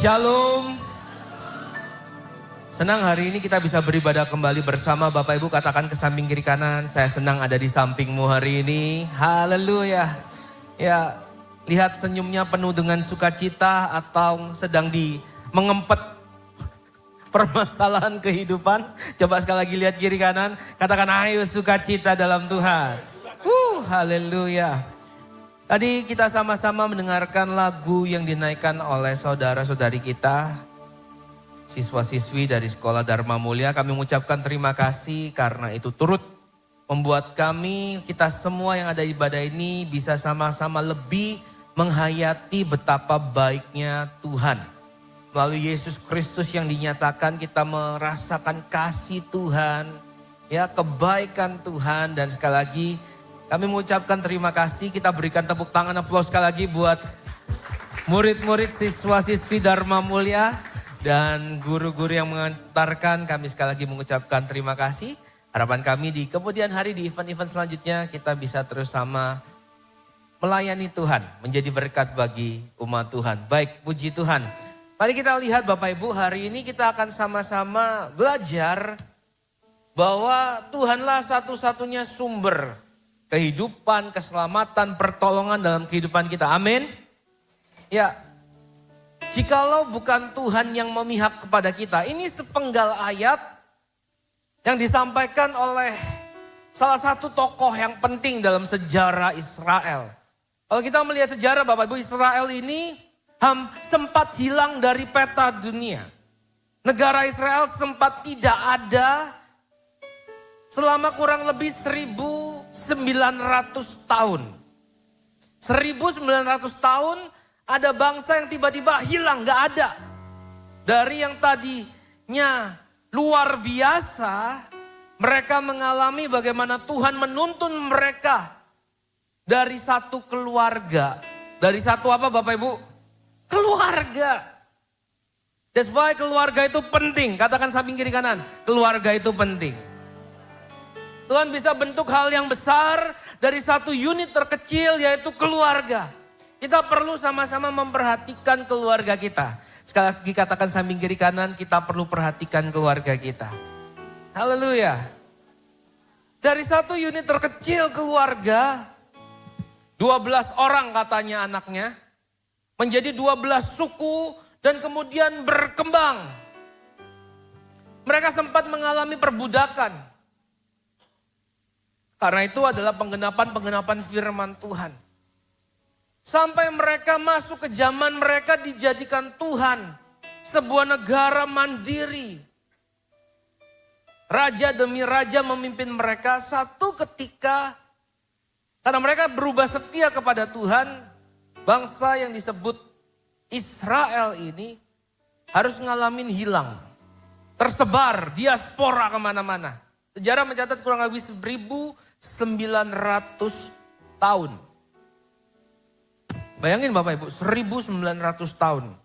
Shalom. Senang hari ini kita bisa beribadah kembali bersama. Bapak Ibu katakan ke samping kiri kanan, saya senang ada di sampingmu hari ini. Haleluya. Ya, lihat senyumnya penuh dengan sukacita atau sedang mengempet permasalahan kehidupan. Coba sekali lagi lihat kiri kanan, katakan ayo sukacita dalam Tuhan. Haleluya. Tadi kita sama-sama mendengarkan lagu yang dinaikkan oleh saudara-saudari kita, siswa-siswi dari Sekolah Dharma Mulia. Kami mengucapkan terima kasih karena itu turut membuat kita semua yang ada di ibadah ini bisa sama-sama lebih menghayati betapa baiknya Tuhan. Melalui Yesus Kristus yang dinyatakan kita merasakan kasih Tuhan, ya, kebaikan Tuhan. Dan sekali lagi kami mengucapkan terima kasih. Kita berikan tepuk tangan aplaus sekali lagi buat murid-murid siswa-siswi Dharma Mulia dan guru-guru yang mengantarkan. Kami sekali lagi mengucapkan terima kasih. Harapan kami di kemudian hari di event-event selanjutnya kita bisa terus sama melayani Tuhan, menjadi berkat bagi umat Tuhan. Baik, puji Tuhan. Mari kita lihat Bapak Ibu, hari ini kita akan sama-sama belajar bahwa Tuhanlah satu-satunya sumber kehidupan, keselamatan, pertolongan dalam kehidupan kita. Amin. Ya, jikalau bukan Tuhan yang memihak kepada kita. Ini sepenggal ayat yang disampaikan oleh salah satu tokoh yang penting dalam sejarah Israel. Kalau kita melihat sejarah Bapak Ibu, Israel ini sempat hilang dari peta dunia. Negara Israel sempat tidak ada selama kurang lebih 1900 tahun. 1900 tahun ada bangsa yang tiba-tiba hilang, gak ada. Dari yang tadinya luar biasa, mereka mengalami bagaimana Tuhan menuntun mereka dari satu keluarga. Dari satu apa Bapak Ibu? Keluarga. That's why keluarga itu penting. Katakan samping kiri kanan, keluarga itu penting. Tuhan bisa bentuk hal yang besar dari satu unit terkecil yaitu keluarga. Kita perlu sama-sama memperhatikan keluarga kita. Sekali lagi katakan samping kiri kanan, kita perlu perhatikan keluarga kita. Haleluya. Dari satu unit terkecil keluarga, 12 orang katanya anaknya, menjadi 12 suku dan kemudian berkembang. Mereka sempat mengalami perbudakan. Karena itu adalah penggenapan firman Tuhan. Sampai mereka masuk ke zaman mereka dijadikan Tuhan. Sebuah negara mandiri. Raja demi raja memimpin mereka. Satu ketika, karena mereka berubah setia kepada Tuhan, bangsa yang disebut Israel ini harus ngalamin hilang. Tersebar, diaspora kemana-mana. Sejarah mencatat kurang lebih 1900 tahun. Bayangin Bapak Ibu, 1900 tahun.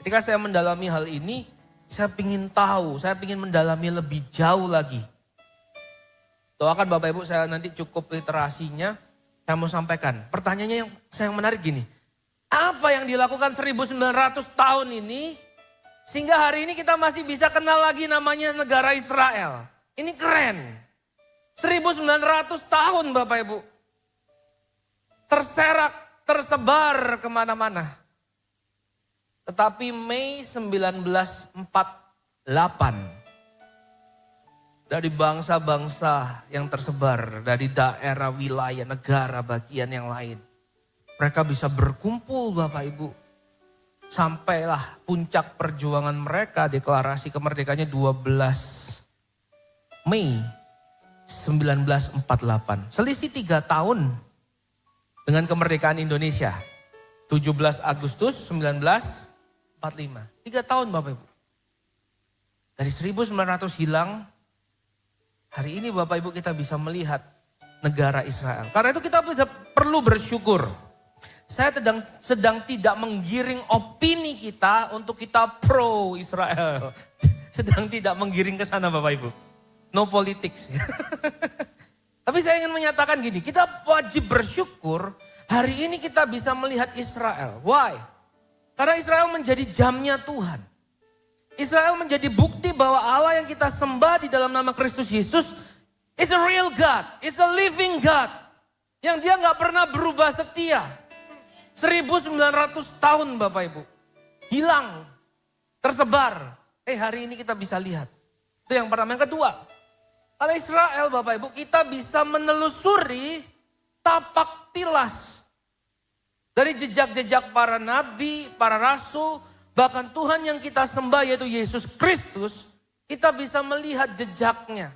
Ketika saya mendalami hal ini, saya ingin tahu, saya ingin mendalami lebih jauh lagi. Doakan Bapak Ibu, saya nanti cukup literasinya, saya mau sampaikan. Pertanyaannya yang menarik gini, apa yang dilakukan 1900 tahun ini, sehingga hari ini kita masih bisa kenal lagi namanya negara Israel. Ini keren. 1900 tahun Bapak Ibu. Terserak, tersebar kemana-mana. Tetapi Mei 1948. Dari bangsa-bangsa yang tersebar. Dari daerah, wilayah, negara, bagian yang lain. Mereka bisa berkumpul Bapak Ibu. Sampailah puncak perjuangan mereka. Deklarasi kemerdekaannya 12 Mei 1948. Selisih 3 tahun dengan kemerdekaan Indonesia. 17 Agustus 1945. 3 tahun Bapak Ibu. Dari 1900 hilang, hari ini Bapak Ibu kita bisa melihat negara Israel. Karena itu kita perlu bersyukur. Saya sedang tidak menggiring opini kita untuk kita pro Israel. Sedang tidak menggiring ke sana Bapak Ibu. No politics. Tapi saya ingin menyatakan gini, kita wajib bersyukur hari ini kita bisa melihat Israel. Why? Karena Israel menjadi jamnya Tuhan. Israel menjadi bukti bahwa Allah yang kita sembah di dalam nama Kristus Yesus is a real God, is a living God. Yang dia gak pernah berubah setia. 1900 tahun Bapak Ibu. Hilang, tersebar. Hari ini kita bisa lihat. Itu yang pertama. Yang kedua, karena Israel Bapak Ibu kita bisa menelusuri tapak tilas. Dari jejak-jejak para nabi, para rasul, bahkan Tuhan yang kita sembah yaitu Yesus Kristus, kita bisa melihat jejaknya.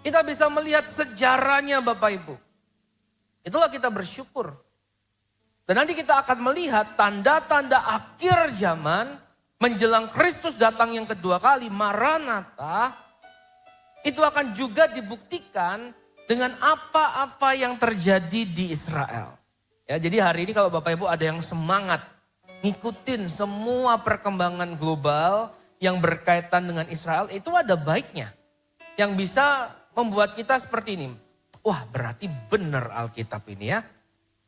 Kita bisa melihat sejarahnya Bapak Ibu. Itulah kita bersyukur. Dan nanti kita akan melihat tanda-tanda akhir zaman menjelang Kristus datang yang kedua kali, Maranatha, itu akan juga dibuktikan dengan apa-apa yang terjadi di Israel. Ya, jadi hari ini kalau Bapak Ibu ada yang semangat ngikutin semua perkembangan global yang berkaitan dengan Israel, itu ada baiknya. Yang bisa membuat kita seperti ini. Wah, berarti benar Alkitab ini ya.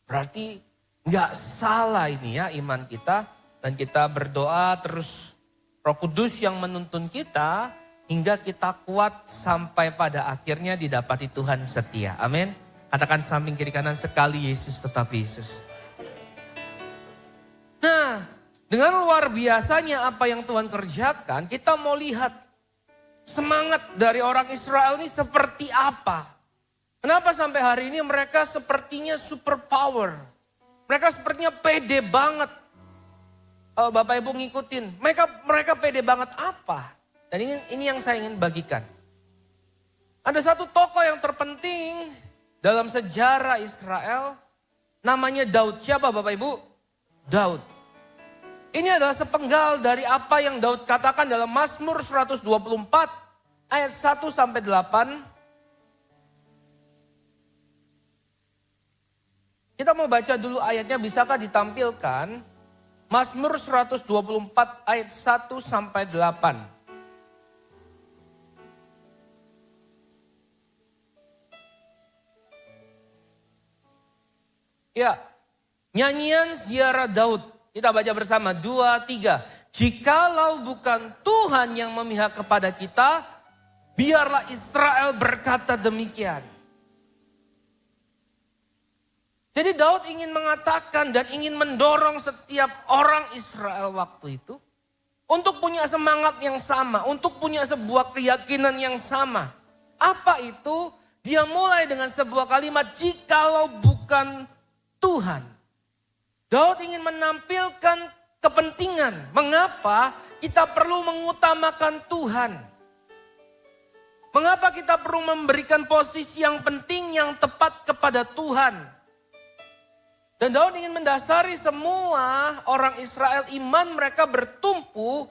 Berarti nggak salah ini ya iman kita. Dan kita berdoa terus Roh Kudus yang menuntun kita hingga kita kuat sampai pada akhirnya didapati Tuhan setia. Amin. Katakan samping kiri kanan, sekali Yesus tetap Yesus. Nah, dengan luar biasanya apa yang Tuhan kerjakan, kita mau lihat semangat dari orang Israel ini seperti apa. Kenapa sampai hari ini mereka sepertinya super power. Mereka sepertinya pede banget. Bapak Ibu ngikutin, mereka pede banget apa? Dan ini yang saya ingin bagikan. Ada satu tokoh yang terpenting dalam sejarah Israel, namanya Daud. Siapa Bapak Ibu? Daud. Ini adalah sepenggal dari apa yang Daud katakan dalam Mazmur 124 ayat 1 sampai 8. Kita mau baca dulu ayatnya, bisakah ditampilkan? Mazmur 124 ayat 1 sampai 8. Ya, nyanyian ziarah Daud. Kita baca bersama, 2, 3. Jikalau bukan Tuhan yang memihak kepada kita, biarlah Israel berkata demikian. Jadi Daud ingin mengatakan dan ingin mendorong setiap orang Israel waktu itu untuk punya semangat yang sama, untuk punya sebuah keyakinan yang sama. Apa itu? Dia mulai dengan sebuah kalimat, jikalau bukan Tuhan. Daud ingin menampilkan kepentingan. Mengapa kita perlu mengutamakan Tuhan? Mengapa kita perlu memberikan posisi yang penting, yang tepat kepada Tuhan? Dan Daud ingin mendasari semua orang Israel, iman mereka bertumpu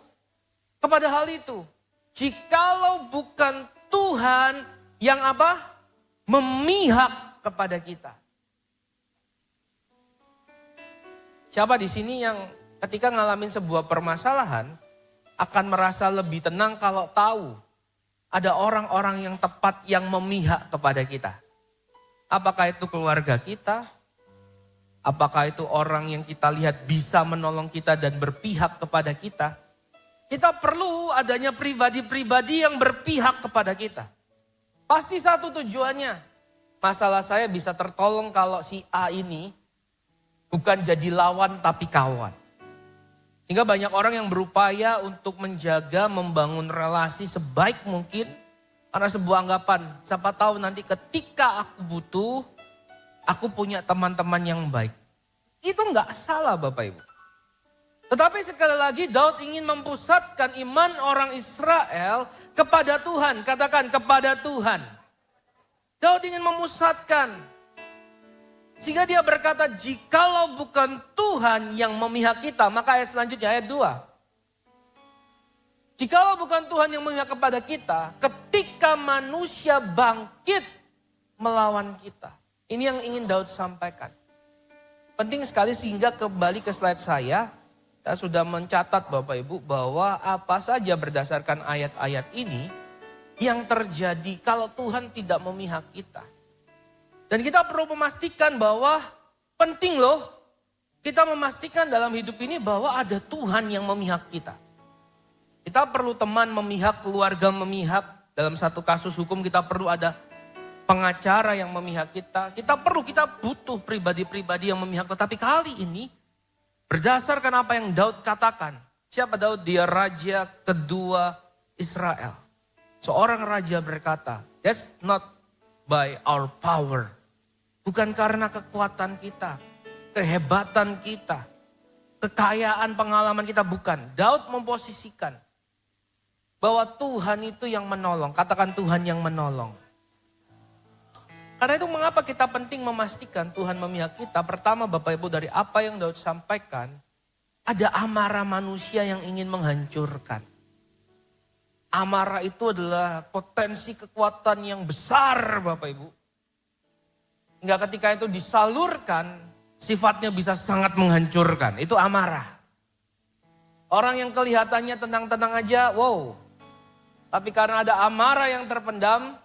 kepada hal itu. Jikalau bukan Tuhan yang apa? Memihak kepada kita. Siapa di sini yang ketika ngalamin sebuah permasalahan akan merasa lebih tenang kalau tahu ada orang-orang yang tepat yang memihak kepada kita? Apakah itu keluarga kita? Apakah itu orang yang kita lihat bisa menolong kita dan berpihak kepada kita? Kita perlu adanya pribadi-pribadi yang berpihak kepada kita. Pasti satu tujuannya. Masalah saya bisa tertolong kalau si A ini bukan jadi lawan tapi kawan. Sehingga banyak orang yang berupaya untuk menjaga, membangun relasi sebaik mungkin. Karena sebuah anggapan, siapa tahu nanti ketika aku butuh, aku punya teman-teman yang baik. Itu enggak salah Bapak Ibu. Tetapi sekali lagi Daud ingin mempusatkan iman orang Israel kepada Tuhan. Katakan kepada Tuhan. Daud ingin memusatkan. Sehingga dia berkata, jikalau bukan Tuhan yang memihak kita, maka ayat selanjutnya ayat 2. Jikalau bukan Tuhan yang memihak kepada kita, ketika manusia bangkit melawan kita. Ini yang ingin Daud sampaikan. Penting sekali sehingga kembali ke slide saya sudah mencatat Bapak Ibu bahwa apa saja berdasarkan ayat-ayat ini yang terjadi kalau Tuhan tidak memihak kita. Dan kita perlu memastikan bahwa penting loh Kita memastikan dalam hidup ini bahwa ada Tuhan yang memihak kita. Kita perlu teman memihak, keluarga memihak. Dalam satu kasus hukum kita perlu ada pengacara yang memihak kita. Kita butuh pribadi-pribadi yang memihak. Tetapi kali ini berdasarkan apa yang Daud katakan. Siapa Daud? Dia raja kedua Israel. Seorang raja berkata, that's not by our power. Bukan karena kekuatan kita, kehebatan kita, kekayaan pengalaman kita, bukan. Daud memposisikan bahwa Tuhan itu yang menolong. Katakan Tuhan yang menolong. Karena itu mengapa kita penting memastikan Tuhan memihak kita. Pertama Bapak Ibu, dari apa yang Daud sampaikan, ada amarah manusia yang ingin menghancurkan. Amarah itu adalah potensi kekuatan yang besar Bapak Ibu. Hingga ketika itu disalurkan, sifatnya bisa sangat menghancurkan. Itu amarah. Orang yang kelihatannya tenang-tenang aja, wow. Tapi karena ada amarah yang terpendam,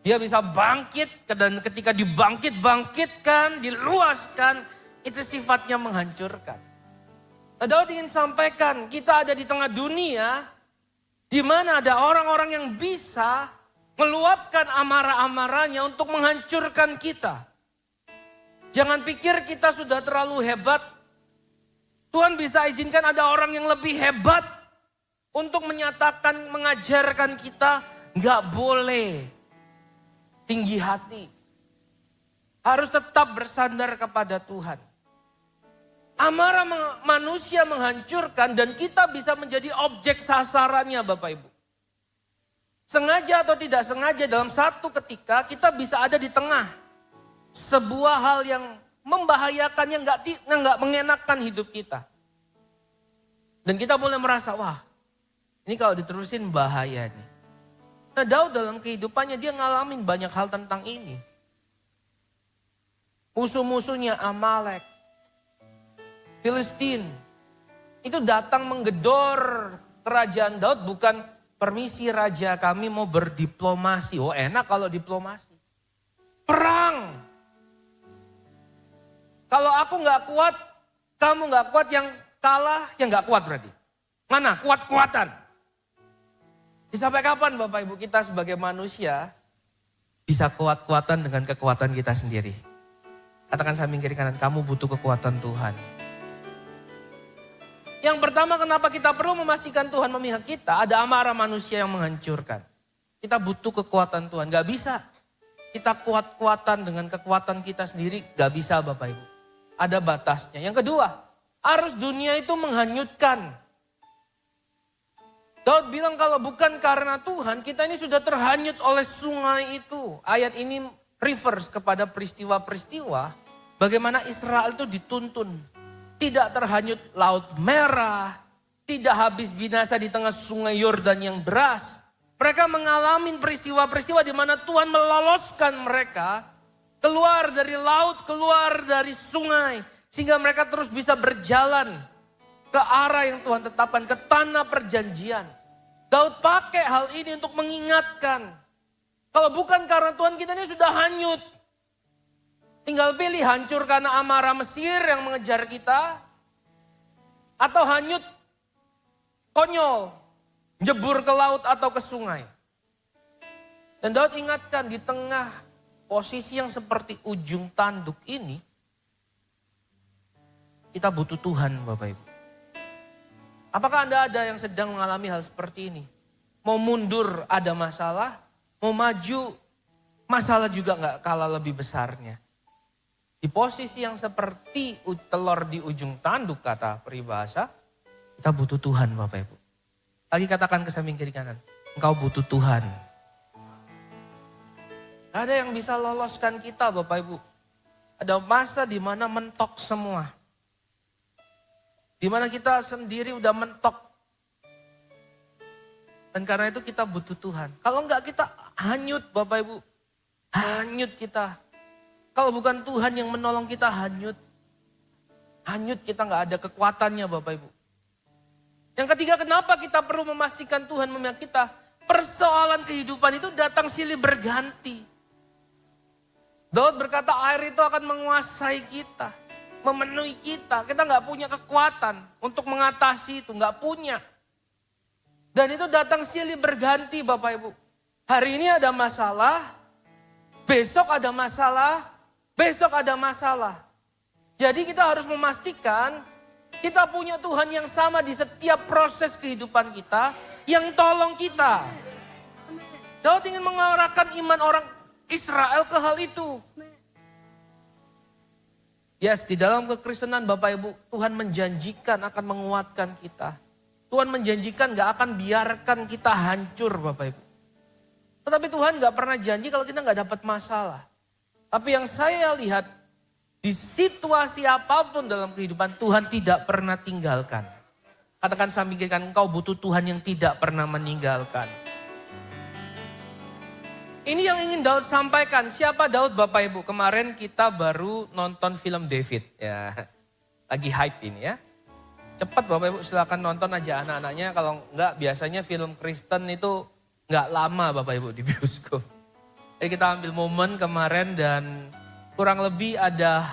dia bisa bangkit. Dan ketika dibangkitkan, diluaskan, itu sifatnya menghancurkan. Daud ingin sampaikan, kita ada di tengah dunia di mana ada orang-orang yang bisa meluapkan amarah-amarahnya untuk menghancurkan kita. Jangan pikir kita sudah terlalu hebat. Tuhan bisa izinkan ada orang yang lebih hebat untuk menyatakan, mengajarkan kita, nggak boleh tinggi hati. Harus tetap bersandar kepada Tuhan. Amarah manusia menghancurkan dan kita bisa menjadi objek sasarannya Bapak Ibu. Sengaja atau tidak sengaja dalam satu ketika kita bisa ada di tengah sebuah hal yang membahayakan, yang nggak mengenakan hidup kita. Dan kita mulai merasa, wah ini kalau diterusin bahaya nih. Nah Daud dalam kehidupannya dia ngalamin banyak hal tentang ini. Musuh-musuhnya Amalek, Filistin itu datang menggedor kerajaan Daud, bukan permisi raja kami mau berdiplomasi. Oh enak kalau diplomasi. Perang. Kalau aku nggak kuat, kamu nggak kuat, yang kalah yang nggak kuat berarti. Mana kuat-kuatan? Sampai kapan Bapak Ibu kita sebagai manusia bisa kuat-kuatan dengan kekuatan kita sendiri? Katakan samping kiri kanan, kamu butuh kekuatan Tuhan. Yang pertama kenapa kita perlu memastikan Tuhan memihak kita, ada amarah manusia yang menghancurkan. Kita butuh kekuatan Tuhan, gak bisa. Kita kuat-kuatan dengan kekuatan kita sendiri, gak bisa Bapak Ibu. Ada batasnya. Yang kedua, arus dunia itu menghanyutkan. Daud bilang kalau bukan karena Tuhan, kita ini sudah terhanyut oleh sungai itu. Ayat ini refers kepada peristiwa-peristiwa bagaimana Israel itu dituntun. Tidak terhanyut Laut Merah, tidak habis binasa di tengah sungai Yordan yang deras. Mereka mengalami peristiwa-peristiwa di mana Tuhan meloloskan mereka keluar dari laut, keluar dari sungai. Sehingga mereka terus bisa berjalan ke arah yang Tuhan tetapkan, ke tanah perjanjian. Daud pakai hal ini untuk mengingatkan. Kalau bukan karena Tuhan, kita ini sudah hanyut. Tinggal pilih, hancur karena amarah Mesir yang mengejar kita. Atau hanyut, konyol, jebur ke laut atau ke sungai. Dan Daud ingatkan, di tengah posisi yang seperti ujung tanduk ini, kita butuh Tuhan Bapak Ibu. Apakah Anda ada yang sedang mengalami hal seperti ini? Mau mundur ada masalah, mau maju masalah juga gak kalah lebih besarnya. Di posisi yang seperti telur di ujung tanduk kata peribahasa, kita butuh Tuhan Bapak Ibu. Lagi katakan ke samping kiri kanan, engkau butuh Tuhan. Ada yang bisa loloskan kita Bapak Ibu. Ada masa di mana mentok semua. Di mana kita sendiri udah mentok. Dan karena itu kita butuh Tuhan. Kalau enggak kita hanyut Bapak Ibu. Hanyut kita. Kalau bukan Tuhan yang menolong kita hanyut. Hanyut, kita enggak ada kekuatannya Bapak Ibu. Yang ketiga, kenapa kita perlu memastikan Tuhan memihak kita? Persoalan kehidupan itu datang silih berganti. Daud berkata air itu akan menguasai kita, memenuhi kita. Kita nggak punya kekuatan untuk mengatasi itu, nggak punya. Dan itu datang silih berganti Bapak Ibu. Hari ini ada masalah, besok ada masalah, besok ada masalah. Jadi kita harus memastikan kita punya Tuhan yang sama di setiap proses kehidupan kita, yang tolong kita. Daud ingin mengarahkan iman orang Israel ke hal itu. Yes, di dalam kekristenan Bapak Ibu, Tuhan menjanjikan akan menguatkan kita. Tuhan menjanjikan gak akan biarkan kita hancur Bapak Ibu. Tetapi Tuhan gak pernah janji kalau kita gak dapat masalah. Tapi yang saya lihat, di situasi apapun dalam kehidupan Tuhan tidak pernah tinggalkan. Katakan samping kiri kanan, engkau butuh Tuhan yang tidak pernah meninggalkan. Ini yang ingin Daud sampaikan. Siapa Daud Bapak Ibu? Kemarin kita baru nonton film David. Ya, lagi hype ini ya. Cepat Bapak Ibu silakan nonton aja anak-anaknya. Kalau enggak biasanya film Kristen itu enggak lama Bapak Ibu di bioskop. Jadi kita ambil momen kemarin dan kurang lebih ada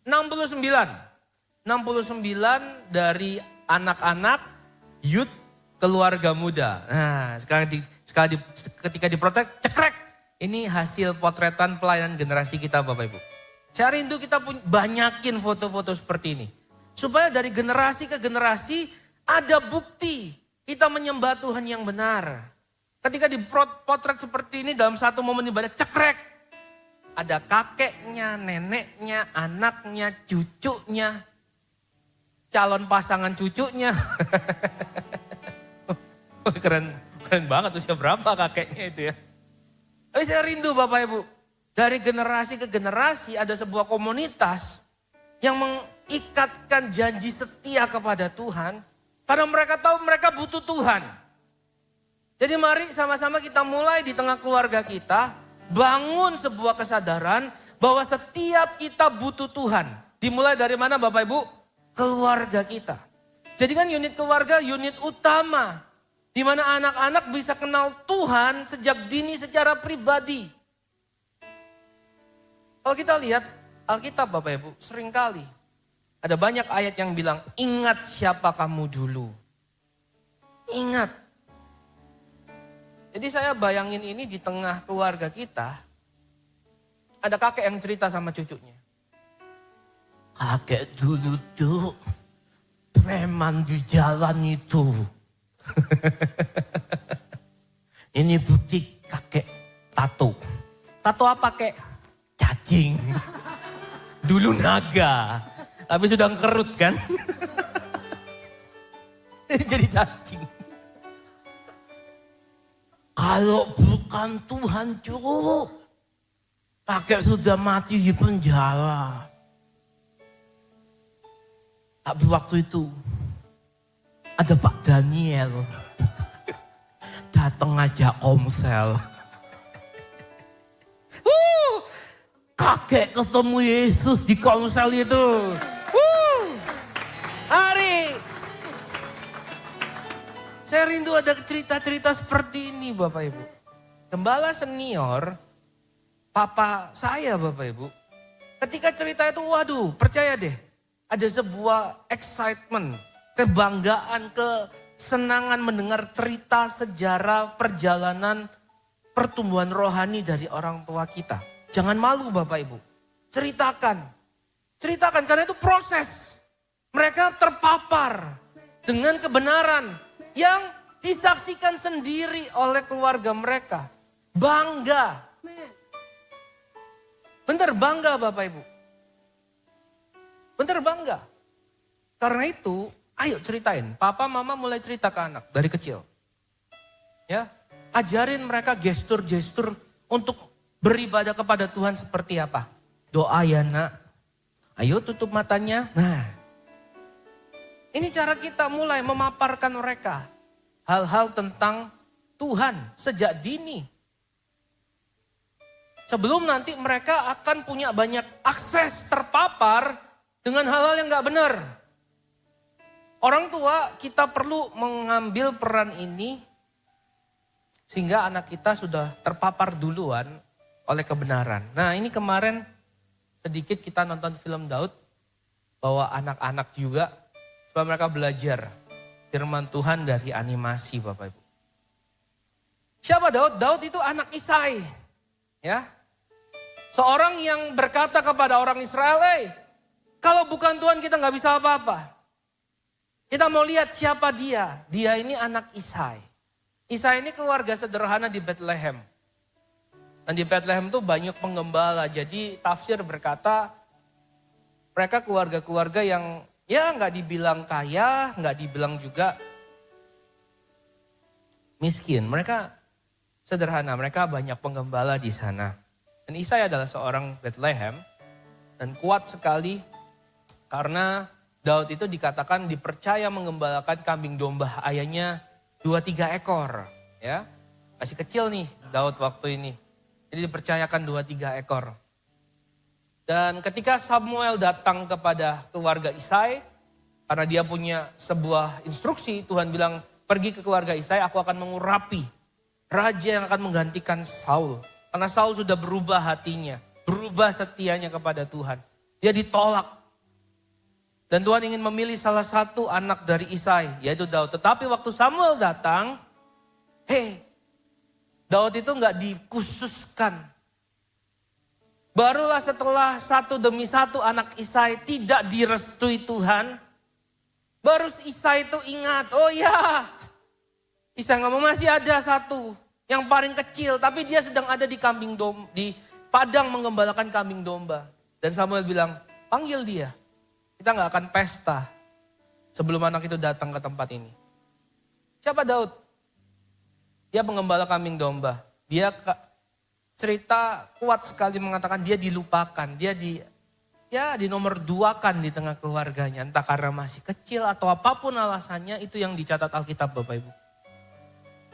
69 dari anak-anak, youth, keluarga muda. Nah, ketika diprotek, cekrek. Ini hasil potretan pelayanan generasi kita Bapak Ibu. Saya rindu kita banyakin foto-foto seperti ini. Supaya dari generasi ke generasi ada bukti kita menyembah Tuhan yang benar. Ketika dipotret seperti ini dalam satu momen ibadah, cekrek. Ada kakeknya, neneknya, anaknya, cucunya. Calon pasangan cucunya. Keren banget usia berapa kakeknya itu ya. Tapi saya rindu Bapak Ibu. Dari generasi ke generasi ada sebuah komunitas yang mengikatkan janji setia kepada Tuhan. Karena mereka tahu mereka butuh Tuhan. Jadi mari sama-sama kita mulai di tengah keluarga kita. Bangun sebuah kesadaran bahwa setiap kita butuh Tuhan. Dimulai dari mana Bapak Ibu? Keluarga kita. Jadi kan unit keluarga unit utama. Di mana anak-anak bisa kenal Tuhan sejak dini secara pribadi. Kalau kita lihat Alkitab Bapak Ibu, seringkali ada banyak ayat yang bilang, ingat siapa kamu dulu. Ingat. Jadi saya bayangin ini di tengah keluarga kita, ada kakek yang cerita sama cucunya. Kakek dulu tuh preman di jalan itu. Ini bukti kakek tato. Tato apa kek? Cacing. Dulu naga. Tapi sudah kerut kan. Jadi cacing. Kalau bukan Tuhan cu. Kakek sudah mati di penjara. Tapi waktu itu ada Pak Daniel. Datang aja komsel. Kakek ketemu Yesus di komsel itu. Hari. Saya rindu ada cerita-cerita seperti ini Bapak Ibu. Gembala senior, papa saya Bapak Ibu. Ketika cerita itu waduh percaya deh. Ada sebuah excitement. Kebanggaan, kesenangan mendengar cerita sejarah perjalanan pertumbuhan rohani dari orang tua kita. Jangan malu Bapak Ibu. Ceritakan. Ceritakan karena itu proses. Mereka terpapar dengan kebenaran yang disaksikan sendiri oleh keluarga mereka. Bangga. Bener bangga Bapak Ibu. Bener bangga. Karena itu ayo ceritain, papa mama mulai cerita ke anak dari kecil. Ya, ajarin mereka gestur-gestur untuk beribadah kepada Tuhan seperti apa. Doa ya nak, ayo tutup matanya. Nah, ini cara kita mulai memaparkan mereka. Hal-hal tentang Tuhan sejak dini. Sebelum nanti mereka akan punya banyak akses terpapar dengan hal-hal yang gak benar. Orang tua kita perlu mengambil peran ini Sehingga anak kita sudah terpapar duluan oleh kebenaran. Nah ini kemarin sedikit kita nonton film Daud. Bawa anak-anak juga supaya mereka belajar firman Tuhan dari animasi Bapak Ibu. Siapa Daud? Daud itu anak Isai. Ya. Seorang yang berkata kepada orang Israel, kalau bukan Tuhan kita nggak bisa apa-apa. Kita mau lihat siapa dia. Dia ini anak Isai. Isai ini keluarga sederhana di Bethlehem. Dan di Bethlehem tuh banyak penggembala. Jadi tafsir berkata mereka keluarga-keluarga yang ya nggak dibilang kaya, nggak dibilang juga miskin. Mereka sederhana, mereka banyak penggembala di sana. Dan Isai adalah seorang Bethlehem dan kuat sekali karena Daud itu dikatakan dipercaya menggembalakan kambing domba ayahnya 2-3 ekor, ya. Masih kecil nih Daud waktu ini. Jadi dipercayakan 2-3 ekor. Dan ketika Samuel datang kepada keluarga Isai, karena dia punya sebuah instruksi, Tuhan bilang, pergi ke keluarga Isai, aku akan mengurapi raja yang akan menggantikan Saul. Karena Saul sudah berubah hatinya, berubah setianya kepada Tuhan. Dia ditolak. Dan Tuhan ingin memilih salah satu anak dari Isai, yaitu Daud. Tetapi waktu Samuel datang, Daud itu nggak dikhususkan. Barulah setelah satu demi satu anak Isai tidak direstui Tuhan, baru Isai itu ingat, oh ya, Isai ngomong masih ada satu yang paling kecil, tapi dia sedang ada di di padang menggembalakan kambing domba. Dan Samuel bilang, panggil dia. Kita gak akan pesta sebelum anak itu datang ke tempat ini. Siapa Daud? Dia pengembala kambing domba. Dia cerita kuat sekali mengatakan dia dilupakan. Dia di nomor 2-kan di tengah keluarganya. Entah karena masih kecil atau apapun alasannya, itu yang dicatat Alkitab Bapak Ibu.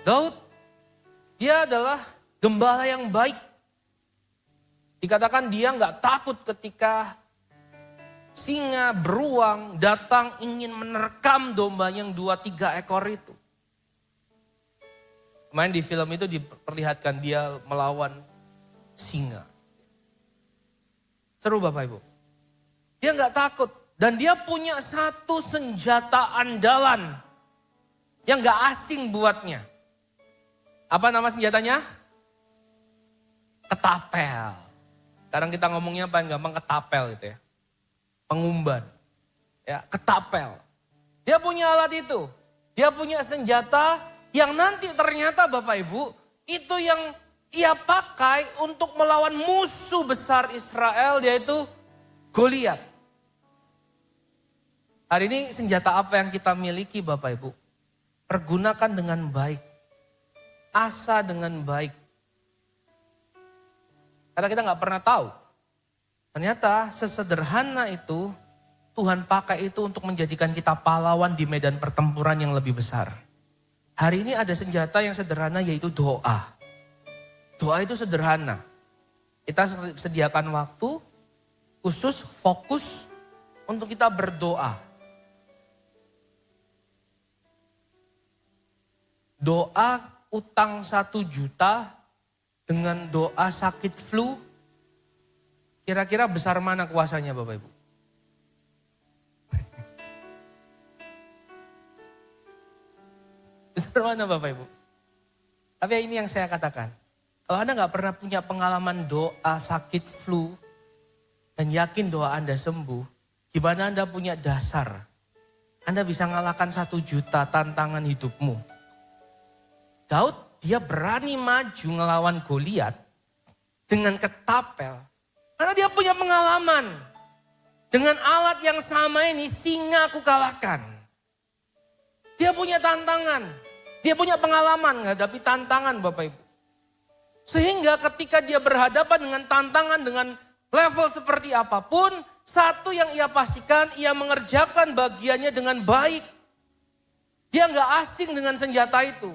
Daud, dia adalah gembala yang baik. Dikatakan dia gak takut ketika singa, beruang datang ingin menerkam domba yang 2-3 ekor itu. Kemarin di film itu diperlihatkan dia melawan singa. Seru Bapak Ibu. Dia nggak takut. Dan dia punya satu senjata andalan yang nggak asing buatnya. Apa nama senjatanya? Ketapel. Sekarang kita ngomongnya paling gampang ketapel gitu ya. Pengumban, ya, ketapel. Dia punya alat itu. Dia punya senjata yang nanti ternyata Bapak Ibu itu yang ia pakai untuk melawan musuh besar Israel, yaitu Goliat. Hari ini senjata apa yang kita miliki Bapak Ibu? Pergunakan dengan baik. Asa dengan baik. Karena kita nggak pernah tahu. Ternyata sesederhana itu Tuhan pakai itu untuk menjadikan kita pahlawan di medan pertempuran yang lebih besar. Hari ini ada senjata yang sederhana yaitu doa. Doa itu sederhana. Kita sediakan waktu khusus fokus untuk kita berdoa. Doa utang 1 juta dengan doa sakit flu. Kira-kira besar mana kuasanya Bapak Ibu? Besar mana Bapak Ibu? Tapi ini yang saya katakan. Kalau Anda gak pernah punya pengalaman doa sakit flu dan yakin doa Anda sembuh, gimana Anda punya dasar? Anda bisa ngalahkan 1 juta tantangan hidupmu. Daud dia berani maju ngelawan Goliat dengan ketapel. Karena dia punya pengalaman. Dengan alat yang sama ini singa aku kalahkan. Dia punya tantangan. Dia punya pengalaman menghadapi tantangan Bapak Ibu. Sehingga ketika dia berhadapan dengan tantangan dengan level seperti apapun. Satu yang ia pastikan, ia mengerjakan bagiannya dengan baik. Dia gak asing dengan senjata itu.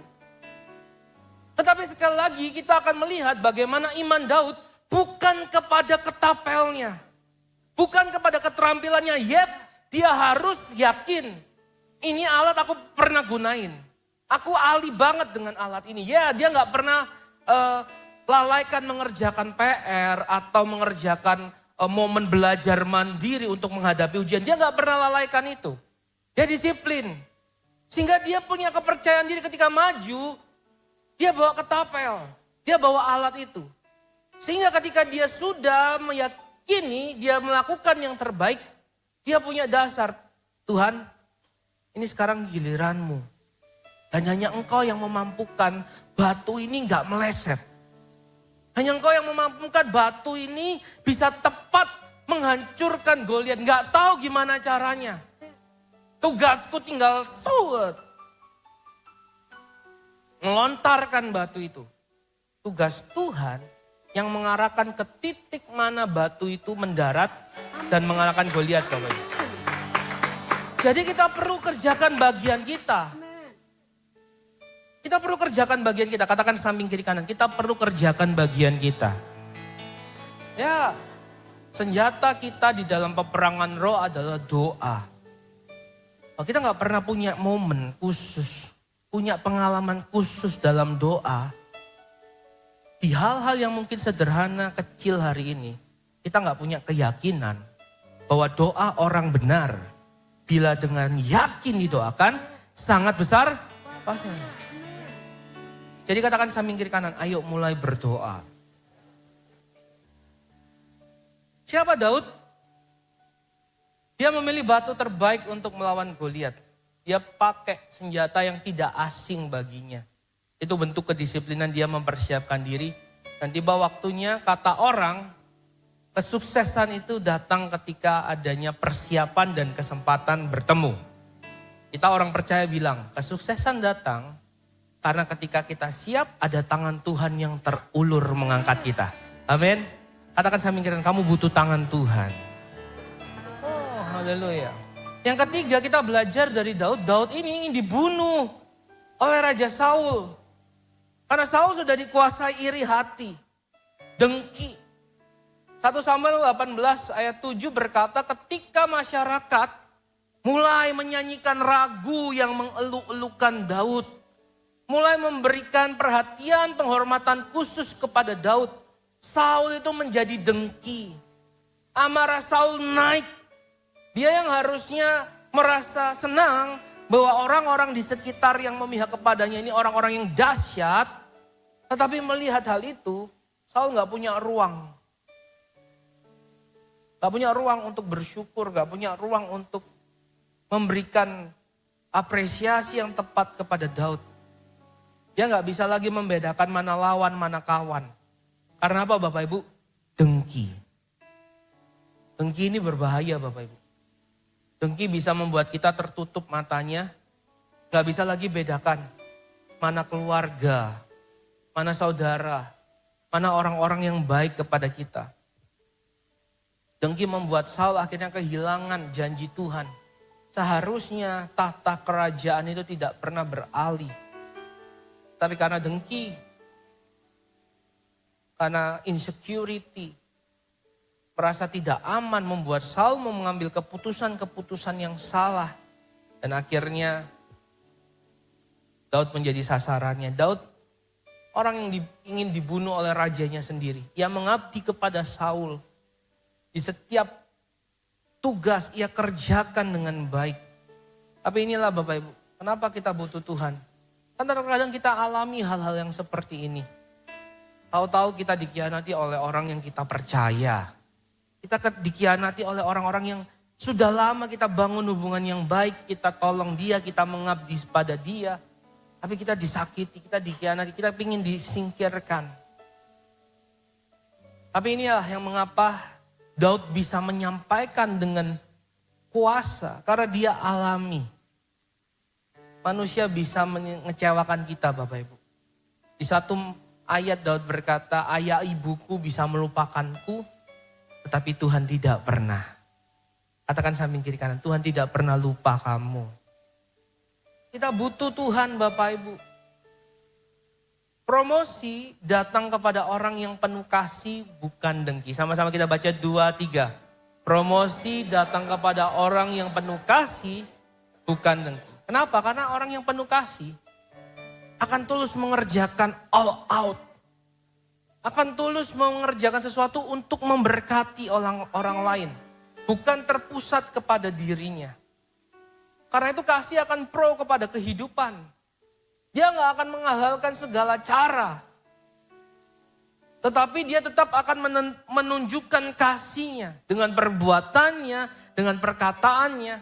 Tetapi sekali lagi kita akan melihat bagaimana iman Daud bukan kepada ketapelnya. Bukan kepada keterampilannya. Yet dia harus yakin. Ini alat aku pernah gunain. Aku ahli banget dengan alat ini. Ya, dia nggak pernah lalaikan mengerjakan PR atau mengerjakan momen belajar mandiri untuk menghadapi ujian. Dia nggak pernah lalaikan itu. Dia disiplin. Sehingga dia punya kepercayaan diri ketika maju, dia bawa ketapel. Dia bawa alat itu. Sehingga ketika dia sudah meyakini, dia melakukan yang terbaik, dia punya dasar. Tuhan, ini sekarang giliranmu. Dan hanya engkau yang memampukan batu ini nggak meleset. Hanya engkau yang memampukan batu ini bisa tepat menghancurkan Goliat. Nggak tahu gimana caranya. Tugasku tinggal melontarkan batu itu. Tugas Tuhan yang mengarahkan ke titik mana batu itu mendarat dan mengalahkan Goliat. Jadi kita perlu kerjakan bagian kita. Kita perlu kerjakan bagian kita. Katakan samping kiri kanan. Kita perlu kerjakan bagian kita. Ya, senjata kita di dalam peperangan roh adalah doa. Kita gak pernah punya momen khusus. Punya pengalaman khusus dalam doa. Di hal-hal yang mungkin sederhana, kecil hari ini. Kita gak punya keyakinan bahwa doa orang benar. Bila dengan yakin didoakan, sangat besar pasangan. Jadi katakan samping kiri kanan, ayo mulai berdoa. Siapa Daud? Dia memilih batu terbaik untuk melawan Goliat. Dia pakai senjata yang tidak asing baginya. Itu bentuk kedisiplinan dia mempersiapkan diri. Dan tiba waktunya kata orang, kesuksesan itu datang ketika adanya persiapan dan kesempatan bertemu. Kita orang percaya bilang, kesuksesan datang karena ketika kita siap, ada tangan Tuhan yang terulur mengangkat kita. Amin. Katakan samping kiri, kamu butuh tangan Tuhan. Oh, haleluya. Yang ketiga, kita belajar dari Daud. Daud ini ingin dibunuh oleh Raja Saul. Karena Saul sudah dikuasai iri hati, dengki. 1 Samuel 18 ayat 7 berkata, ketika masyarakat mulai menyanyikan ragu yang mengeluk-elukan Daud, mulai memberikan perhatian, penghormatan khusus kepada Daud, Saul itu menjadi dengki. Amarah Saul naik. Dia yang harusnya merasa senang bahwa orang-orang di sekitar yang memihak kepadanya ini orang-orang yang dahsyat. Tetapi melihat hal itu, Saul gak punya ruang. Gak punya ruang untuk bersyukur, gak punya ruang untuk memberikan apresiasi yang tepat kepada Daud. Dia gak bisa lagi membedakan mana lawan, mana kawan. Karena apa Bapak Ibu? Dengki. Dengki ini berbahaya Bapak Ibu. Dengki bisa membuat kita tertutup matanya. Gak bisa lagi bedakan mana keluarga, mana saudara, mana orang-orang yang baik kepada kita. Dengki membuat Saul akhirnya kehilangan janji Tuhan. Seharusnya tahta kerajaan itu tidak pernah beralih. Tapi karena dengki, karena insecurity, merasa tidak aman membuat Saul mengambil keputusan-keputusan yang salah. Dan akhirnya Daud menjadi sasarannya. Daud orang yang ingin dibunuh oleh rajanya sendiri. Ia mengabdi kepada Saul. Di setiap tugas ia kerjakan dengan baik. Tapi inilah Bapak Ibu, kenapa kita butuh Tuhan? Karena terkadang kita alami hal-hal yang seperti ini. Tahu-tahu kita dikhianati oleh orang yang kita percaya. Kita dikhianati oleh orang-orang yang sudah lama kita bangun hubungan yang baik. Kita tolong dia, kita mengabdi pada dia. Tapi kita disakiti, kita dikhianati, kita ingin disingkirkan. Tapi inilah yang mengapa Daud bisa menyampaikan dengan kuasa. Karena dia alami. Manusia bisa mengecewakan kita Bapak Ibu. Di satu ayat Daud berkata, ayah ibuku bisa melupakanku, tetapi Tuhan tidak pernah. Katakan samping kiri kanan, Tuhan tidak pernah lupa kamu. Kita butuh Tuhan Bapak Ibu. Promosi datang kepada orang yang penuh kasih bukan dengki. Sama-sama kita baca 2, 3. Promosi datang kepada orang yang penuh kasih bukan dengki. Kenapa? Karena orang yang penuh kasih, akan tulus mengerjakan all out. Akan tulus mengerjakan sesuatu untuk memberkati orang lain. Bukan terpusat kepada dirinya. Karena itu kasih akan pro kepada kehidupan. Dia gak akan menghalalkan segala cara. Tetapi dia tetap akan menunjukkan kasihnya. Dengan perbuatannya, dengan perkataannya.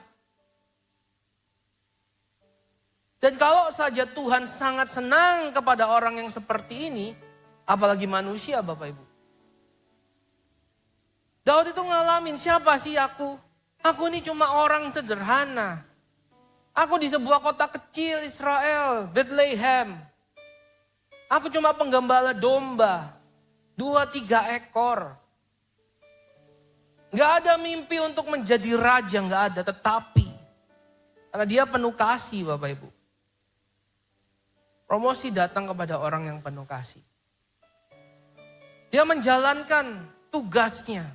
Dan kalau saja Tuhan sangat senang kepada orang yang seperti ini, apalagi manusia Bapak Ibu. Daud itu ngalamin, siapa sih aku? Aku ini cuma orang sederhana. Aku di sebuah kota kecil Israel, Bethlehem. Aku cuma penggembala domba, 2-3 ekor. Gak ada mimpi untuk menjadi raja, gak ada. Tetapi, karena dia penuh kasih Bapak Ibu. Promosi datang kepada orang yang penuh kasih. Dia menjalankan tugasnya.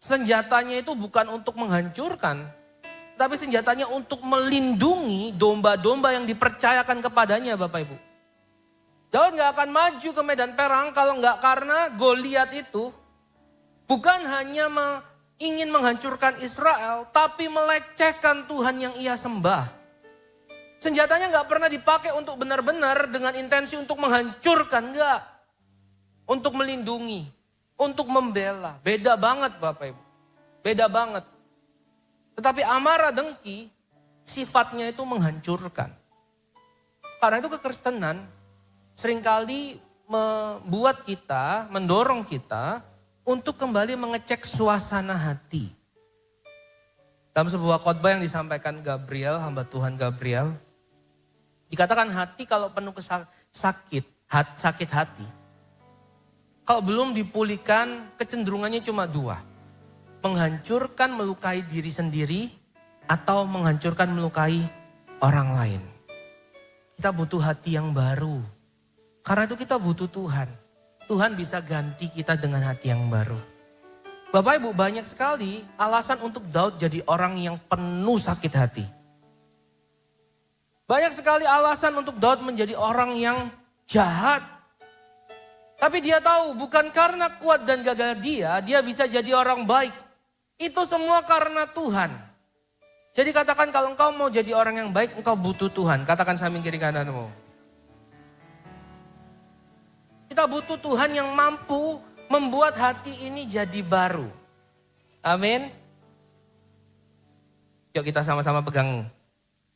Senjatanya itu bukan untuk menghancurkan, tapi senjatanya untuk melindungi domba-domba yang dipercayakan kepadanya Bapak Ibu. Daud gak akan maju ke medan perang kalau gak karena Goliat itu bukan hanya ingin menghancurkan Israel, tapi melecehkan Tuhan yang ia sembah. Senjatanya gak pernah dipakai untuk benar-benar dengan intensi untuk menghancurkan, enggak. Untuk melindungi, untuk membela. Beda banget Bapak Ibu, beda banget. Tetapi amarah dengki sifatnya itu menghancurkan. Karena itu kekristenan seringkali membuat kita, mendorong kita untuk kembali mengecek suasana hati. Dalam sebuah khotbah yang disampaikan Gabriel, hamba Tuhan Gabriel, dikatakan hati kalau penuh sakit hati. Kalau belum dipulihkan, kecenderungannya cuma 2. Menghancurkan, melukai diri sendiri, atau menghancurkan, melukai orang lain. Kita butuh hati yang baru. Karena itu kita butuh Tuhan. Tuhan bisa ganti kita dengan hati yang baru. Bapak Ibu, banyak sekali alasan untuk Daud jadi orang yang penuh sakit hati. Banyak sekali alasan untuk Daud menjadi orang yang jahat. Tapi dia tahu bukan karena kuat dan gagah dia bisa jadi orang baik. Itu semua karena Tuhan. Jadi katakan kalau engkau mau jadi orang yang baik, engkau butuh Tuhan. Katakan samping kiri kananmu. Kita butuh Tuhan yang mampu membuat hati ini jadi baru. Amin. Yuk kita sama-sama pegang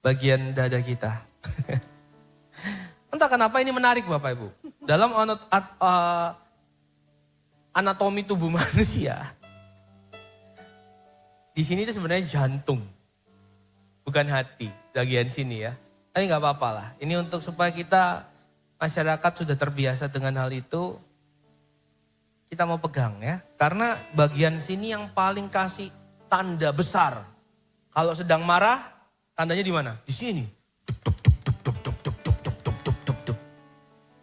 bagian dada kita. Entah kenapa ini menarik Bapak Ibu. Dalam anatomi tubuh manusia, di sini itu sebenarnya jantung, bukan hati, bagian sini ya. Tapi nggak apa-apa lah. Ini untuk supaya kita masyarakat sudah terbiasa dengan hal itu, kita mau pegang ya. Karena bagian sini yang paling kasih tanda besar. Kalau sedang marah, tandanya di mana? Di sini.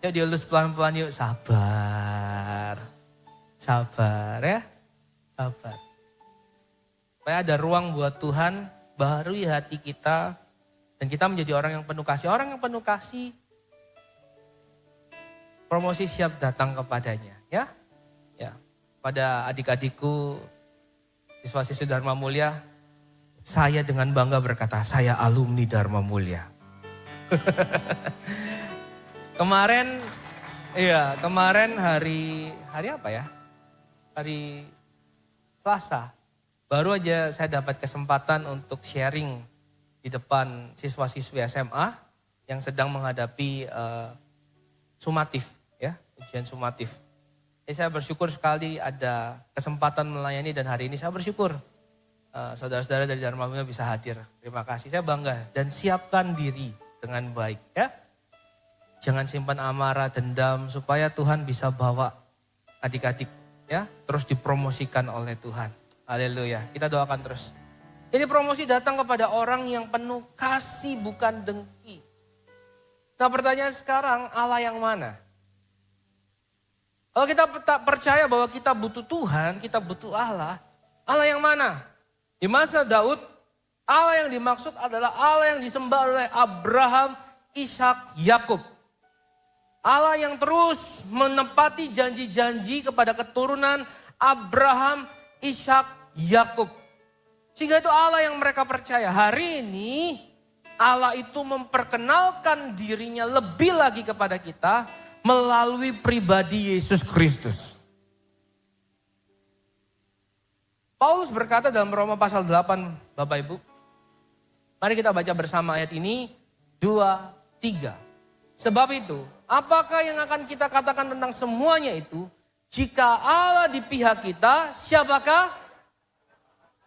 Ya dielus pelan-pelan yuk, sabar. Sabar ya, sabar. Supaya ada ruang buat Tuhan, barui hati kita. Dan kita menjadi orang yang penuh kasih. Orang yang penuh kasih, promosi siap datang kepadanya ya. Ya, pada adik-adikku, siswa-siswi Dharma Mulia, saya dengan bangga berkata, saya alumni Dharma Mulia. Kemarin hari apa ya? Hari Selasa. Baru aja saya dapat kesempatan untuk sharing di depan siswa-siswi SMA yang sedang menghadapi sumatif ya, ujian sumatif. Jadi saya bersyukur sekali ada kesempatan melayani dan hari ini saya bersyukur saudara-saudara dari Dharma Mulia bisa hadir. Terima kasih, saya bangga dan siapkan diri dengan baik ya. Jangan simpan amarah, dendam supaya Tuhan bisa bawa adik-adik ya terus dipromosikan oleh Tuhan. Haleluya. Kita doakan terus. Ini promosi datang kepada orang yang penuh kasih bukan dengki. Nah pertanyaan sekarang, Allah yang mana? Kalau kita tak percaya bahwa kita butuh Tuhan, kita butuh Allah. Allah yang mana? Di masa Daud, Allah yang dimaksud adalah Allah yang disembah oleh Abraham, Ishak, Yakub. Allah yang terus menepati janji-janji kepada keturunan Abraham, Ishak, Yakub. Sehingga itu Allah yang mereka percaya. Hari ini Allah itu memperkenalkan dirinya lebih lagi kepada kita melalui pribadi Yesus Kristus. Paulus berkata dalam Roma pasal 8, Bapak Ibu. Mari kita baca bersama ayat ini, 2, 3. Sebab itu, apakah yang akan kita katakan tentang semuanya itu? Jika Allah di pihak kita, siapakah?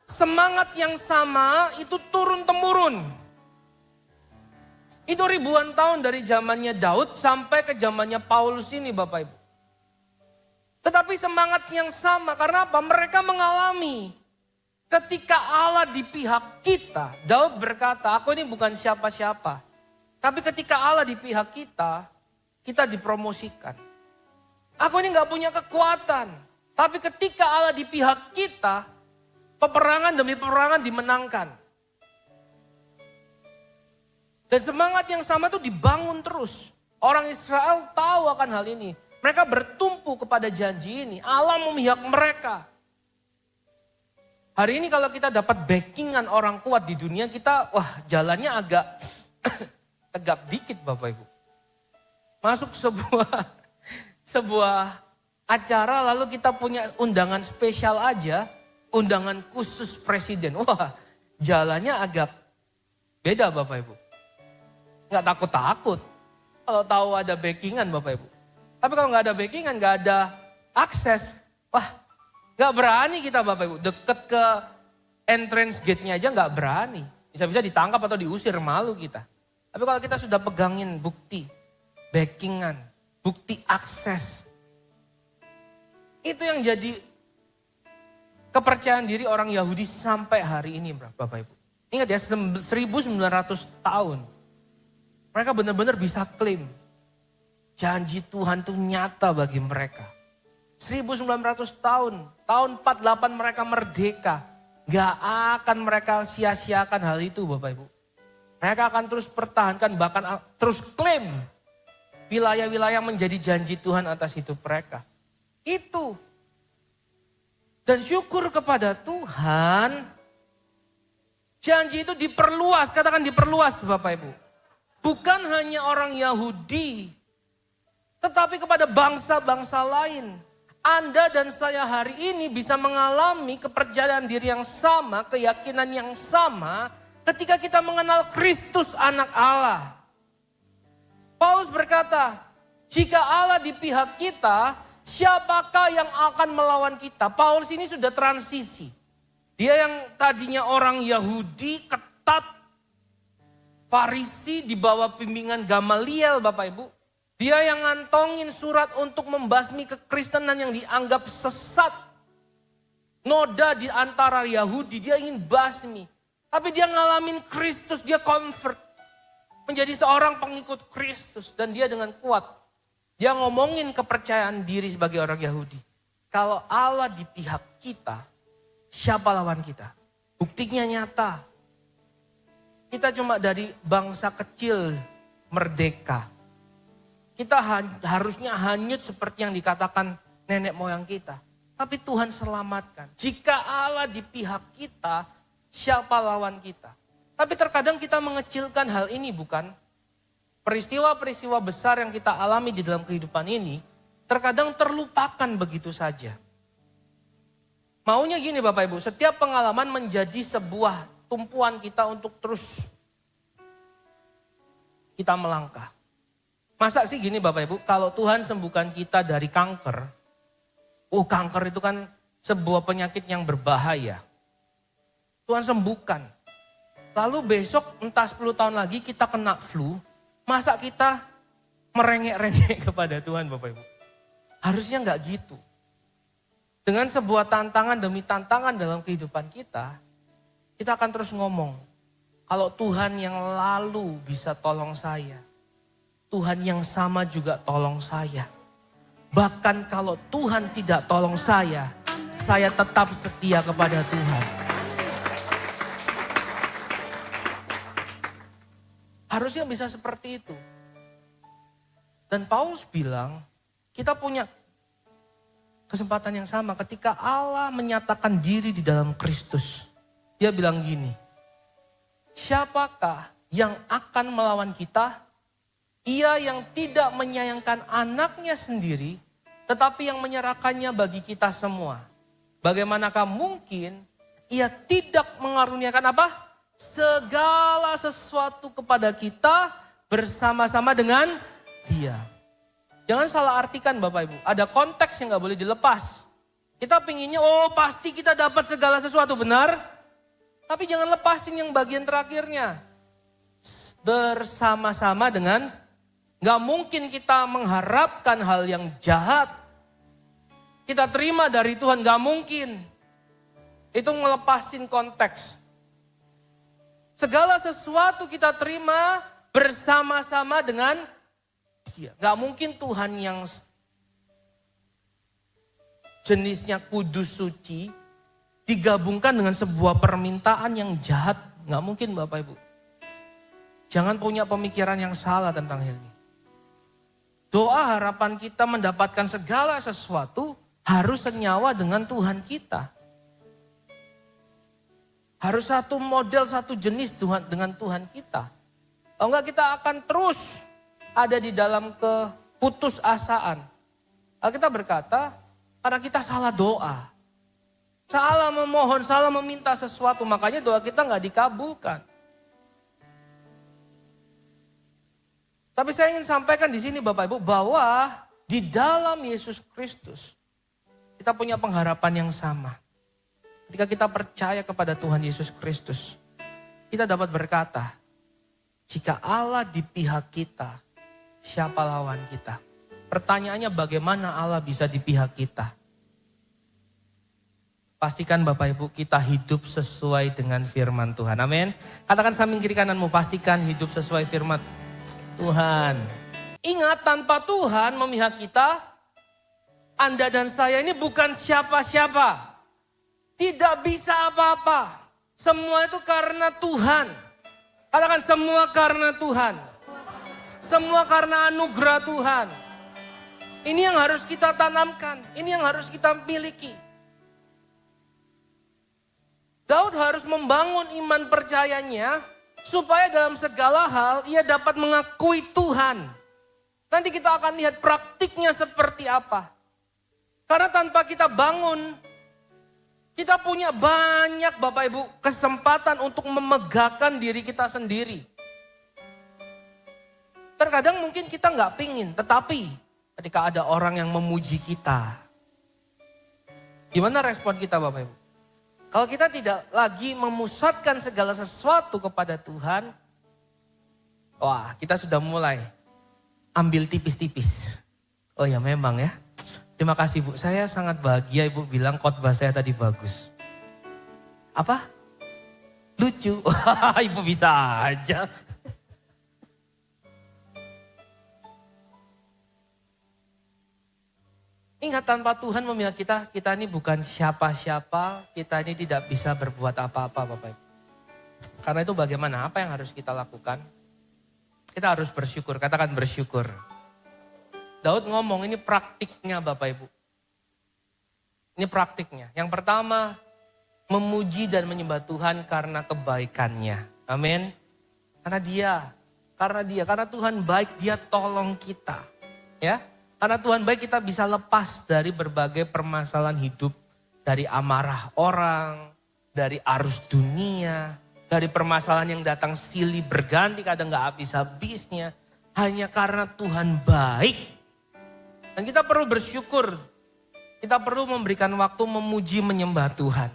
Semangat yang sama itu turun-temurun. Itu ribuan tahun dari zamannya Daud sampai ke zamannya Paulus ini, Bapak Ibu. Tetapi semangat yang sama, karena apa? Mereka mengalami ketika Allah di pihak kita. Daud berkata, aku ini bukan siapa-siapa. Tapi ketika Allah di pihak kita, kita dipromosikan. Aku ini gak punya kekuatan. Tapi ketika Allah di pihak kita, peperangan demi peperangan dimenangkan. Dan semangat yang sama itu dibangun terus. Orang Israel tahu akan hal ini. Mereka bertumpu kepada janji ini. Allah memihak mereka. Hari ini kalau kita dapat backingan orang kuat di dunia kita, wah jalannya agak tegap dikit Bapak Ibu. Masuk sebuah acara lalu kita punya undangan spesial aja, undangan khusus presiden. Wah jalannya agak beda Bapak Ibu. Nggak takut-takut kalau tahu ada backingan Bapak Ibu. Tapi kalau nggak ada backingan, nggak ada akses, wah nggak berani kita Bapak Ibu. Deket ke entrance gate-nya aja nggak berani. Bisa-bisa ditangkap atau diusir, malu kita. Tapi kalau kita sudah pegangin bukti, backingan, bukti akses. Itu yang jadi kepercayaan diri orang Yahudi sampai hari ini Bapak Ibu. Ingat ya 1900 tahun. Mereka benar-benar bisa klaim. Janji Tuhan itu nyata bagi mereka. 1900 tahun, tahun 48 mereka merdeka. Gak akan mereka sia-siakan hal itu Bapak Ibu. Mereka akan terus pertahankan, bahkan terus klaim wilayah-wilayah menjadi janji Tuhan atas hidup mereka. Itu. Dan syukur kepada Tuhan, janji itu diperluas, katakan diperluas Bapak Ibu. Bukan hanya orang Yahudi, tetapi kepada bangsa-bangsa lain. Anda dan saya hari ini bisa mengalami kepercayaan diri yang sama, keyakinan yang sama ketika kita mengenal Kristus anak Allah. Paulus berkata, jika Allah di pihak kita, siapakah yang akan melawan kita? Paulus ini sudah transisi. Dia yang tadinya orang Yahudi ketat, Farisi di bawah bimbingan Gamaliel Bapak Ibu. Dia yang ngantongin surat untuk membasmi kekristenan yang dianggap sesat. Noda di antara Yahudi, dia ingin basmi. Tapi dia ngalamin Kristus, dia convert. Menjadi seorang pengikut Kristus. Dan dia dengan kuat. Dia ngomongin kepercayaan diri sebagai orang Yahudi. Kalau Allah di pihak kita, siapa lawan kita? Buktinya nyata. Kita cuma dari bangsa kecil merdeka. Kita harusnya hanyut seperti yang dikatakan nenek moyang kita. Tapi Tuhan selamatkan. Jika Allah di pihak kita, siapa lawan kita? Tapi terkadang kita mengecilkan hal ini bukan? Peristiwa-peristiwa besar yang kita alami di dalam kehidupan ini, terkadang terlupakan begitu saja. Maunya gini Bapak Ibu, setiap pengalaman menjadi sebuah tumpuan kita untuk terus kita melangkah. Masa sih gini Bapak Ibu, kalau Tuhan sembuhkan kita dari kanker, kanker itu kan sebuah penyakit yang berbahaya. Tuhan sembuhkan. Lalu besok entah 10 tahun lagi kita kena flu, masa kita merengek-rengek kepada Tuhan Bapak Ibu? Harusnya enggak gitu. Dengan sebuah tantangan demi tantangan dalam kehidupan kita, kita akan terus ngomong, kalau Tuhan yang lalu bisa tolong saya, Tuhan yang sama juga tolong saya. Bahkan kalau Tuhan tidak tolong saya tetap setia kepada Tuhan. Harusnya bisa seperti itu. Dan Paulus bilang, kita punya kesempatan yang sama ketika Allah menyatakan diri di dalam Kristus. Dia bilang gini, siapakah yang akan melawan kita? Ia yang tidak menyayangkan anaknya sendiri, tetapi yang menyerahkannya bagi kita semua. Bagaimanakah mungkin ia tidak mengaruniakan apa? Segala sesuatu kepada kita bersama-sama dengan Dia. Jangan salah artikan Bapak Ibu, ada konteks yang gak boleh dilepas. Kita pinginnya, oh pasti kita dapat segala sesuatu, benar? Tapi jangan lepasin yang bagian terakhirnya. Bersama-sama dengan, gak mungkin kita mengharapkan hal yang jahat. Kita terima dari Tuhan, gak mungkin. Itu ngelepasin konteks. Segala sesuatu kita terima bersama-sama dengan Dia. Gak mungkin Tuhan yang jenisnya kudus suci digabungkan dengan sebuah permintaan yang jahat. Gak mungkin Bapak Ibu. Jangan punya pemikiran yang salah tentang hal ini. Doa harapan kita mendapatkan segala sesuatu harus senyawa dengan Tuhan kita. Harus satu model, satu jenis Tuhan dengan Tuhan kita. Kalau enggak kita akan terus ada di dalam keputusasaan. Kita berkata, karena kita salah doa. Salah memohon, salah meminta sesuatu, makanya doa kita enggak dikabulkan. Tapi saya ingin sampaikan di sini Bapak Ibu, bahwa di dalam Yesus Kristus, kita punya pengharapan yang sama. Ketika kita percaya kepada Tuhan Yesus Kristus, kita dapat berkata, jika Allah di pihak kita, siapa lawan kita? Pertanyaannya bagaimana Allah bisa di pihak kita? Pastikan Bapak Ibu kita hidup sesuai dengan firman Tuhan. Amin. Katakan samping kiri kananmu, pastikan hidup sesuai firman Tuhan. Ingat, tanpa Tuhan memihak kita, Anda dan saya ini bukan siapa-siapa. Tidak bisa apa-apa. Semua itu karena Tuhan. Katakan semua karena Tuhan. Semua karena anugerah Tuhan. Ini yang harus kita tanamkan. Ini yang harus kita miliki. Daud harus membangun iman percayanya supaya dalam segala hal ia dapat mengakui Tuhan. Nanti kita akan lihat praktiknya seperti apa. Karena tanpa kita bangun, kita punya banyak Bapak Ibu kesempatan untuk memegahkan diri kita sendiri. Terkadang mungkin kita nggak pingin, tetapi ketika ada orang yang memuji kita, gimana respon kita Bapak Ibu? Kalau kita tidak lagi memusatkan segala sesuatu kepada Tuhan, wah kita sudah mulai ambil tipis-tipis. Oh ya memang ya. Terima kasih Bu, saya sangat bahagia Ibu bilang khotbah saya tadi bagus. Apa? Lucu. Wah, Ibu bisa aja. Ingat, tanpa Tuhan memilih kita ini bukan siapa-siapa, kita ini tidak bisa berbuat apa-apa Bapak Ibu. Karena itu bagaimana, apa yang harus kita lakukan? Kita harus bersyukur, katakan bersyukur. Daud ngomong ini praktiknya Bapak Ibu. Ini praktiknya. Yang pertama, memuji dan menyembah Tuhan karena kebaikannya. Amin. Karena Tuhan baik, Dia tolong kita. Ya. Karena Tuhan baik, kita bisa lepas dari berbagai permasalahan hidup. Dari amarah orang, dari arus dunia, dari permasalahan yang datang silih berganti, kadang gak habis-habisnya. Hanya karena Tuhan baik. Dan kita perlu bersyukur, kita perlu memberikan waktu memuji menyembah Tuhan.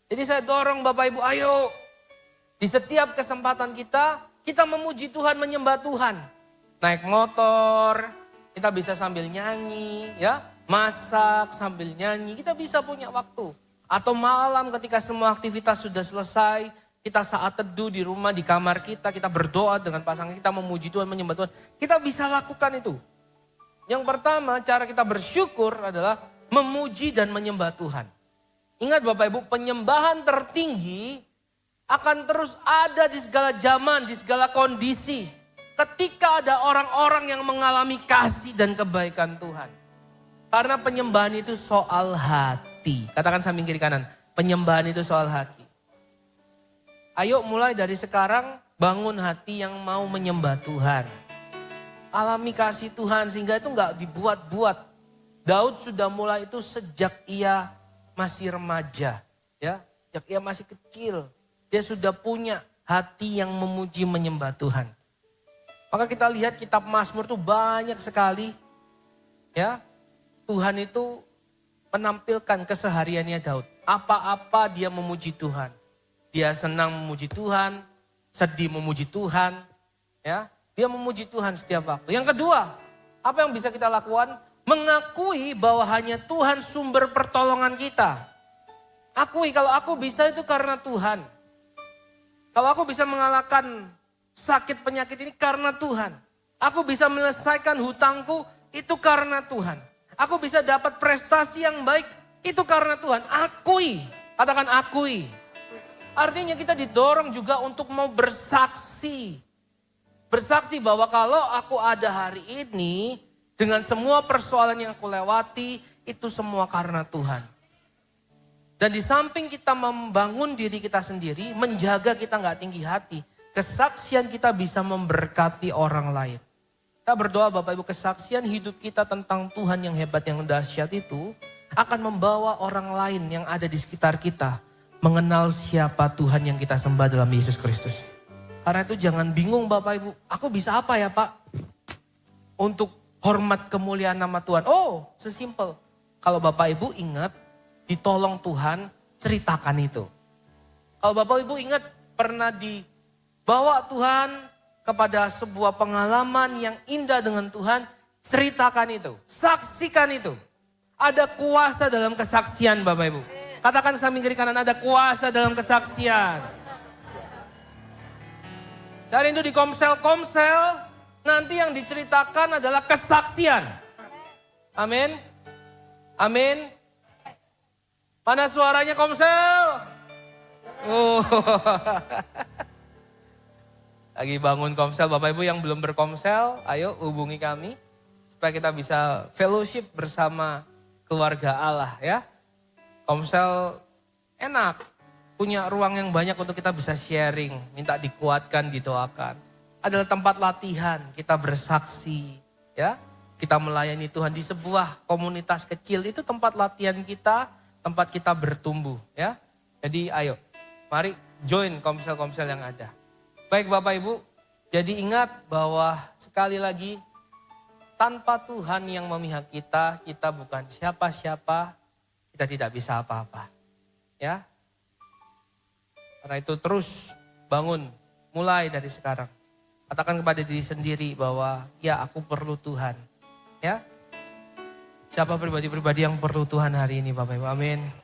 Jadi saya dorong Bapak Ibu, ayo di setiap kesempatan kita memuji Tuhan, menyembah Tuhan. Naik motor, kita bisa sambil nyanyi, ya, masak sambil nyanyi, kita bisa punya waktu. Atau malam ketika semua aktivitas sudah selesai, kita saat teduh di rumah, di kamar kita berdoa dengan pasangan kita, memuji Tuhan, menyembah Tuhan. Kita bisa lakukan itu. Yang pertama, cara kita bersyukur adalah memuji dan menyembah Tuhan. Ingat Bapak Ibu, penyembahan tertinggi akan terus ada di segala zaman, di segala kondisi. ketika ada orang-orang yang mengalami kasih dan kebaikan Tuhan. Karena penyembahan itu soal hati. Katakan samping kiri kanan, penyembahan itu soal hati. Ayo mulai dari sekarang bangun hati yang mau menyembah Tuhan. Alami kasih Tuhan sehingga itu gak dibuat-buat. Daud sudah mulai itu sejak ia masih remaja. Ya, sejak ia masih kecil. Dia sudah punya hati yang memuji menyembah Tuhan. Maka kita lihat kitab Mazmur itu banyak sekali. Ya, Tuhan itu menampilkan kesehariannya Daud. Apa-apa dia memuji Tuhan. Dia senang memuji Tuhan, sedih memuji Tuhan. Ya, dia memuji Tuhan setiap waktu. Yang kedua, apa yang bisa kita lakukan? Mengakui bahwa hanya Tuhan sumber pertolongan kita. Akui kalau aku bisa itu karena Tuhan. Kalau aku bisa mengalahkan sakit penyakit ini karena Tuhan. Aku bisa menyelesaikan hutangku itu karena Tuhan. Aku bisa dapat prestasi yang baik itu karena Tuhan. Akui, katakan akui. Artinya kita didorong juga untuk mau bersaksi. Bersaksi bahwa kalau aku ada hari ini dengan semua persoalan yang aku lewati itu semua karena Tuhan. Dan di samping kita membangun diri kita sendiri, menjaga kita gak tinggi hati. Kesaksian kita bisa memberkati orang lain. Kita berdoa Bapak Ibu, kesaksian hidup kita tentang Tuhan yang hebat, yang dahsyat itu akan membawa orang lain yang ada di sekitar kita mengenal siapa Tuhan yang kita sembah dalam Yesus Kristus. Karena itu jangan bingung Bapak Ibu, aku bisa apa ya Pak? Untuk hormat kemuliaan nama Tuhan. Oh, sesimpel. Kalau Bapak Ibu ingat, ditolong Tuhan, ceritakan itu. Kalau Bapak Ibu ingat pernah dibawa Tuhan kepada sebuah pengalaman yang indah dengan Tuhan, ceritakan itu, saksikan itu. Ada kuasa dalam kesaksian Bapak Ibu. Katakan samping kiri kanan, ada kuasa dalam kesaksian. Cari itu di komsel-komsel, nanti yang diceritakan adalah kesaksian. Amin. Amin. Mana suaranya komsel? Oh. Lagi bangun komsel, Bapak Ibu yang belum berkomsel, ayo hubungi kami. Supaya kita bisa fellowship bersama keluarga Allah ya. Komsel enak, punya ruang yang banyak untuk kita bisa sharing, minta dikuatkan, didoakan. Adalah tempat latihan, kita bersaksi ya. Kita melayani Tuhan di sebuah komunitas kecil, itu tempat latihan kita, tempat kita bertumbuh ya. Jadi ayo, mari join komsel-komsel yang ada. Baik Bapak Ibu, jadi ingat bahwa sekali lagi tanpa Tuhan yang memihak kita, kita bukan siapa-siapa, kita tidak bisa apa-apa. Ya. Karena itu terus bangun, mulai dari sekarang. Katakan kepada diri sendiri bahwa ya aku perlu Tuhan. Ya. Siapa pribadi-pribadi yang perlu Tuhan hari ini Bapak Ibu, amin.